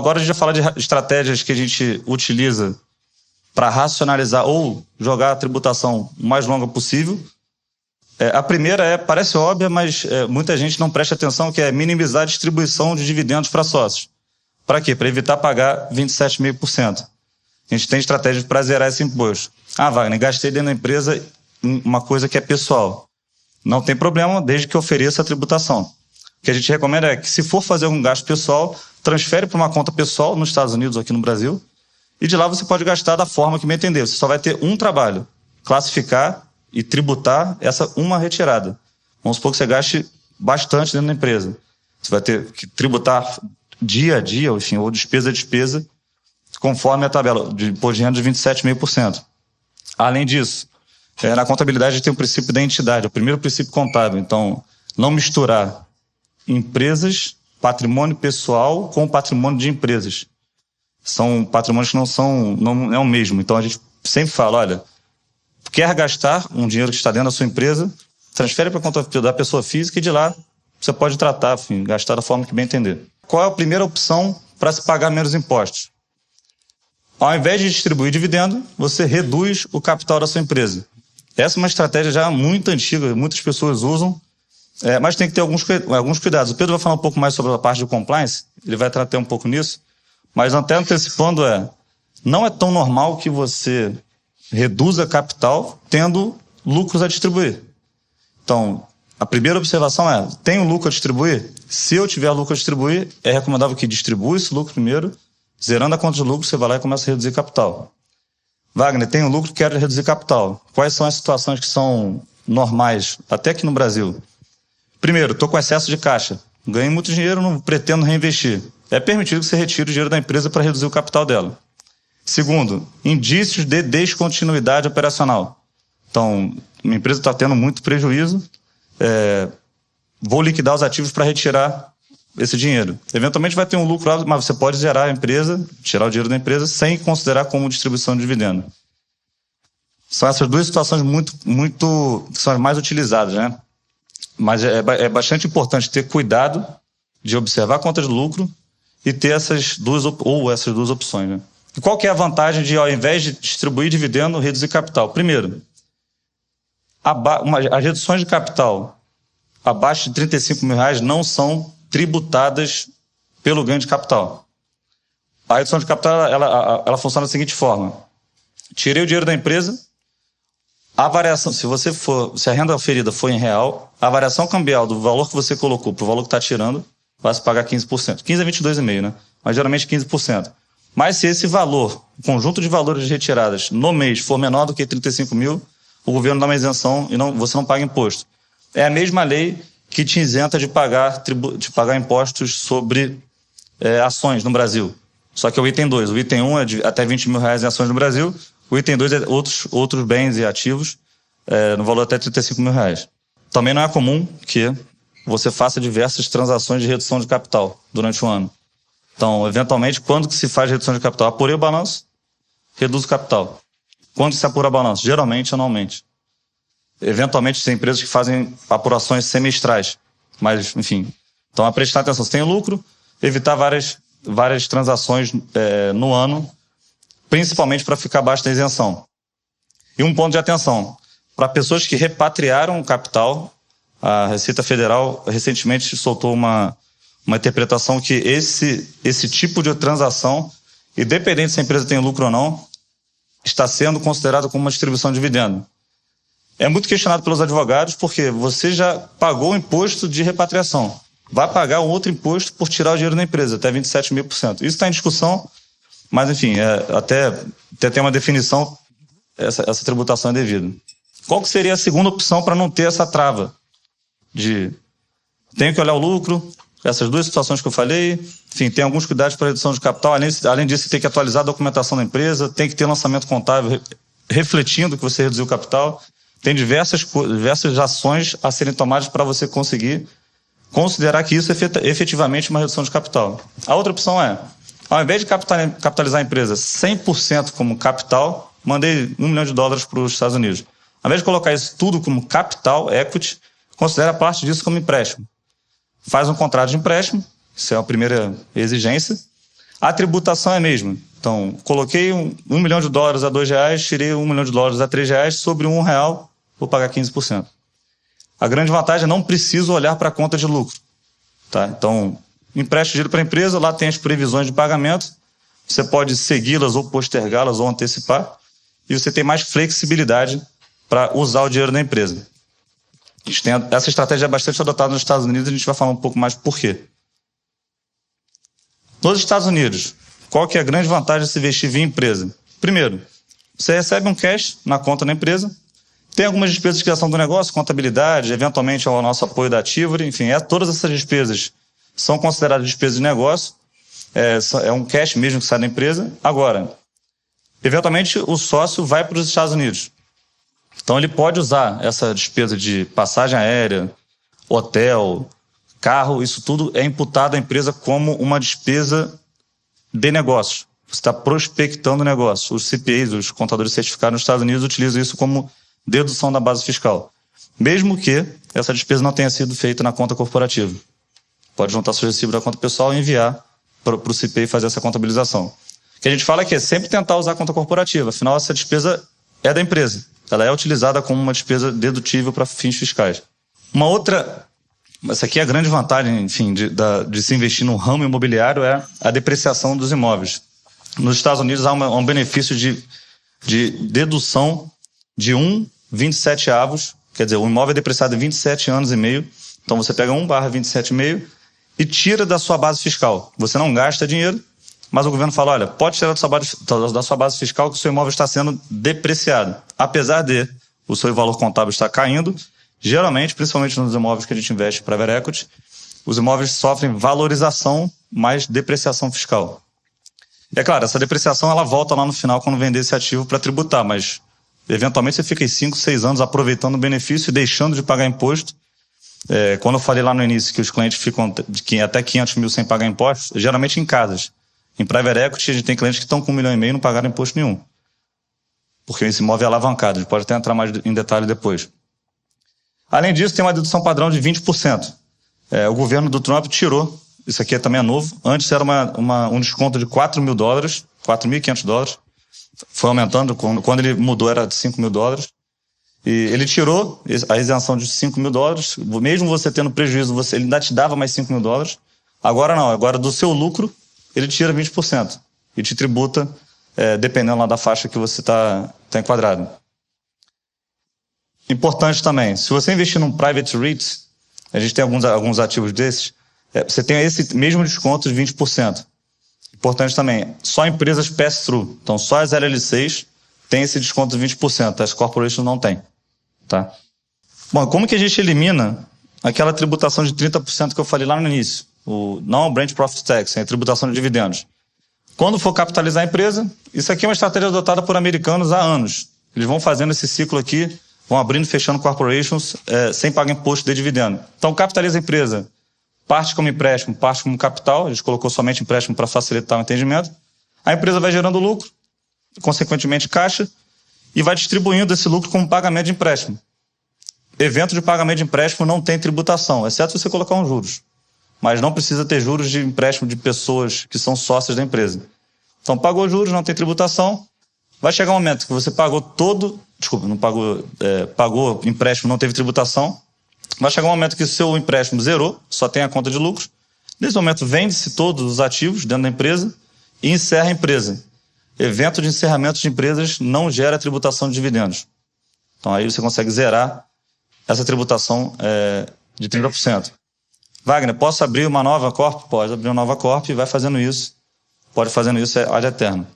Agora a gente vai falar de estratégias que a gente utiliza para racionalizar ou jogar a tributação o mais longa possível. A primeira parece óbvia, mas muita gente não presta atenção, que é minimizar a distribuição de dividendos para sócios. Para quê? Para evitar pagar 27,5%. A gente tem estratégias para zerar esse imposto. Wagner, gastei dentro da empresa uma coisa que é pessoal. Não tem problema, desde que ofereça a tributação. O que a gente recomenda é que, se for fazer algum gasto pessoal, transfere para uma conta pessoal nos Estados Unidos ou aqui no Brasil, e de lá você pode gastar da forma que me entender. Você só vai ter um trabalho: classificar e tributar essa uma retirada. Vamos supor que você gaste bastante dentro da empresa. Você vai ter que tributar dia a dia, enfim, ou despesa a despesa, conforme a tabela de imposto de renda de 27,5%. Além disso, na contabilidade a gente tem o princípio da entidade, o primeiro princípio contábil. Então, não misturar empresas, patrimônio pessoal com patrimônio de empresas. São patrimônios que não é o mesmo. Então a gente sempre fala, olha, quer gastar um dinheiro que está dentro da sua empresa, transfere para a conta da pessoa física e de lá você pode tratar, enfim, gastar da forma que bem entender. Qual é a primeira opção para se pagar menos impostos? Ao invés de distribuir dividendo, você reduz o capital da sua empresa. Essa é uma estratégia já muito antiga, muitas pessoas usam, mas tem que ter alguns cuidados. O Pedro vai falar um pouco mais sobre a parte do compliance, ele vai tratar um pouco nisso, mas até antecipando, não é tão normal que você reduza capital tendo lucros a distribuir. Então, a primeira observação é: tenho lucro a distribuir? Se eu tiver lucro a distribuir, é recomendável que distribua esse lucro primeiro, zerando a conta de lucro, você vai lá e começa a reduzir capital. Wagner, tenho lucro, quero reduzir capital. Quais são as situações que são normais, até aqui no Brasil? Primeiro, estou com excesso de caixa. Ganhei muito dinheiro, não pretendo reinvestir. É permitido que você retire o dinheiro da empresa para reduzir o capital dela. Segundo, indícios de descontinuidade operacional. Então, minha empresa está tendo muito prejuízo, vou liquidar os ativos para retirar esse dinheiro. Eventualmente vai ter um lucro, mas você pode zerar a empresa, tirar o dinheiro da empresa, sem considerar como distribuição de dividendo. São essas duas situações que são as mais utilizadas, né? Mas é bastante importante ter cuidado de observar a conta de lucro e ter essas duas opções, né? E qual que é a vantagem de, ao invés de distribuir dividendo, reduzir capital? Primeiro, as reduções de capital abaixo de R$35 mil não são tributadas pelo ganho de capital. A redução de capital ela funciona da seguinte forma: tirei o dinheiro da empresa, a variação, se a renda oferida for em real, a variação cambial do valor que você colocou para o valor que está tirando vai se pagar 15%. 15% a 22,5%, né? Mas geralmente 15%. Mas se esse valor, o conjunto de valores retiradas no mês for menor do que 35 mil, o governo dá uma isenção e você não paga imposto. É a mesma lei que te isenta de pagar impostos sobre ações no Brasil. Só que é o item 2. O item 1 é de até R$20 mil em ações no Brasil. O item 2 é outros bens e ativos no valor até R$35 mil. Também não é comum que você faça diversas transações de redução de capital durante o ano. Então, eventualmente, quando que se faz redução de capital? Apurei o balanço, reduz o capital. Quando se apura o balanço? Geralmente, anualmente. Eventualmente, tem empresas que fazem apurações semestrais. Mas, enfim. Então, a prestar atenção. Se tem lucro, evitar várias transações no ano, principalmente para ficar abaixo da isenção. E um ponto de atenção: para pessoas que repatriaram o capital, a Receita Federal recentemente soltou uma interpretação que esse tipo de transação, independente se a empresa tem lucro ou não, está sendo considerado como uma distribuição de dividendo. É muito questionado pelos advogados, porque você já pagou o imposto de repatriação. Vai pagar um outro imposto por tirar o dinheiro da empresa, até 27,5%. Isso está em discussão, mas, enfim, até tem uma definição, essa tributação é devida. Qual que seria a segunda opção para não ter essa trava? Tenho que olhar o lucro, essas duas situações que eu falei, enfim, tem alguns cuidados para a redução de capital. Além disso, tem que atualizar a documentação da empresa, tem que ter lançamento contábil refletindo que você reduziu o capital. Tem diversas ações a serem tomadas para você conseguir considerar que isso é efetivamente uma redução de capital. A outra opção é, ao invés de capitalizar a empresa 100% como capital, mandei $1 milhão para os Estados Unidos. Ao invés de colocar isso tudo como capital, equity, considera parte disso como empréstimo. Faz um contrato de empréstimo, isso é a primeira exigência. A tributação é a mesma. Então, coloquei $1 milhão a R$2, tirei $1 milhão a R$3, sobre R$1, vou pagar 15%. A grande vantagem é não preciso olhar para a conta de lucro. Tá? Então, empresta dinheiro para a empresa, lá tem as previsões de pagamento, você pode segui-las ou postergá-las ou antecipar, e você tem mais flexibilidade para usar o dinheiro da empresa. Essa estratégia é bastante adotada nos Estados Unidos, a gente vai falar um pouco mais por quê. Nos Estados Unidos, qual que é a grande vantagem de se investir via empresa? Primeiro, você recebe um cash na conta da empresa, tem algumas despesas de criação do negócio, contabilidade, eventualmente o nosso apoio da Tivoli, enfim, todas essas despesas são consideradas despesas de negócio, é um cash mesmo que sai da empresa. Agora, eventualmente o sócio vai para os Estados Unidos. Então ele pode usar essa despesa de passagem aérea, hotel, carro, isso tudo é imputado à empresa como uma despesa de negócio. Você está prospectando o negócio. Os CPAs, os contadores certificados nos Estados Unidos, utilizam isso como dedução da base fiscal. Mesmo que essa despesa não tenha sido feita na conta corporativa. Pode juntar seu recibo da conta pessoal e enviar para o CPA fazer essa contabilização. O que a gente fala é que é sempre tentar usar a conta corporativa. Afinal, essa despesa é da empresa. Ela é utilizada como uma despesa dedutível para fins fiscais. Uma outra... Essa aqui é a grande vantagem, enfim, de se investir no ramo imobiliário, é a depreciação dos imóveis. Nos Estados Unidos há um benefício de dedução de 1/27, quer dizer, o imóvel é depreciado em 27 anos e meio, então você pega 1/27,5 e tira da sua base fiscal. Você não gasta dinheiro, mas o governo fala, olha, pode tirar da sua base fiscal que o seu imóvel está sendo depreciado. Apesar de o seu valor contábil estar caindo, geralmente, principalmente nos imóveis que a gente investe para private equity, os imóveis sofrem valorização mais depreciação fiscal. E é claro, essa depreciação ela volta lá no final quando vender esse ativo para tributar, mas eventualmente você fica em 5, 6 anos aproveitando o benefício e deixando de pagar imposto. Quando eu falei lá no início que os clientes ficam até 500 mil sem pagar impostos, geralmente em casas. Em private equity, a gente tem clientes que estão com 1,5 milhão e não pagaram imposto nenhum. Porque esse imóvel é alavancado, a gente pode até entrar mais em detalhe depois. Além disso, tem uma dedução padrão de 20%. O governo do Trump tirou, isso aqui também é novo, antes era um desconto de $4 mil, $4.500, foi aumentando, quando ele mudou era de $5 mil, e ele tirou a isenção de $5 mil, mesmo você tendo prejuízo, ele ainda te dava mais $5 mil, agora não, agora do seu lucro, ele tira 20% e te tributa, dependendo lá da faixa que você está enquadrado. Importante também, se você investir num private REIT, a gente tem alguns ativos desses, você tem esse mesmo desconto de 20%. Importante também, só empresas pass-through, então só as LLCs têm esse desconto de 20%, as corporations não têm. Tá? Bom, como que a gente elimina aquela tributação de 30% que eu falei lá no início? O non-branch profit tax, a tributação de dividendos. Quando for capitalizar a empresa, isso aqui é uma estratégia adotada por americanos há anos. Eles vão fazendo esse ciclo aqui, vão abrindo e fechando corporations sem pagar imposto de dividendo. Então, capitaliza a empresa, parte como empréstimo, parte como capital, a gente colocou somente empréstimo para facilitar o entendimento. A empresa vai gerando lucro, consequentemente caixa, e vai distribuindo esse lucro como pagamento de empréstimo. Evento de pagamento de empréstimo não tem tributação, exceto se você colocar uns juros. Mas não precisa ter juros de empréstimo de pessoas que são sócias da empresa. Então, pagou juros, não tem tributação, vai chegar um momento que você pagou pagou empréstimo, não teve tributação, vai chegar um momento que o seu empréstimo zerou, só tem a conta de lucros, nesse momento vende-se todos os ativos dentro da empresa e encerra a empresa. Evento de encerramento de empresas não gera tributação de dividendos. Então aí você consegue zerar essa tributação de 30%. Wagner, posso abrir uma nova corp? Pode abrir uma nova corp e vai fazendo isso. Pode fazendo isso ad eterno.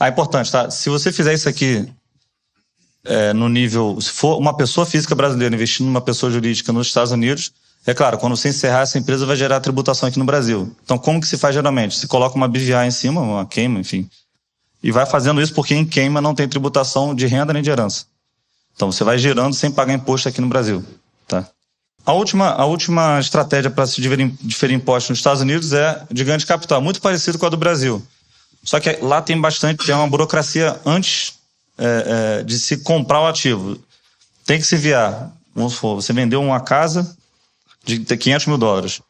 Importante, tá? Se você fizer isso aqui no nível... Se for uma pessoa física brasileira investindo numa pessoa jurídica nos Estados Unidos, é claro, quando você encerrar essa empresa vai gerar tributação aqui no Brasil. Então, como que se faz geralmente? Se coloca uma BVA em cima, uma queima, enfim, e vai fazendo isso porque em queima não tem tributação de renda nem de herança. Então, você vai gerando sem pagar imposto aqui no Brasil. Tá? A última estratégia para se diferir impostos nos Estados Unidos é de ganho de capital, muito parecido com a do Brasil. Só que lá tem uma burocracia antes de se comprar o ativo. Tem que se enviar, vamos supor, você vendeu uma casa de $500 mil.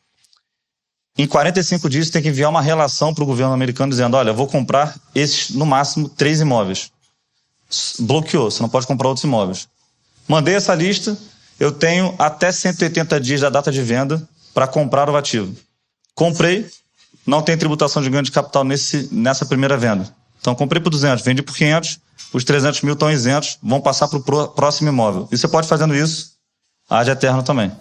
Em 45 dias, você tem que enviar uma relação para o governo americano dizendo, olha, eu vou comprar esses, no máximo, 3 imóveis. Bloqueou, você não pode comprar outros imóveis. Mandei essa lista, eu tenho até 180 dias da data de venda para comprar o ativo. Comprei, não tem tributação de ganho de capital nessa primeira venda. Então, comprei por 200, vendi por 500, os 300 mil estão isentos, vão passar para o próximo imóvel. E você pode fazendo isso ad eterno também.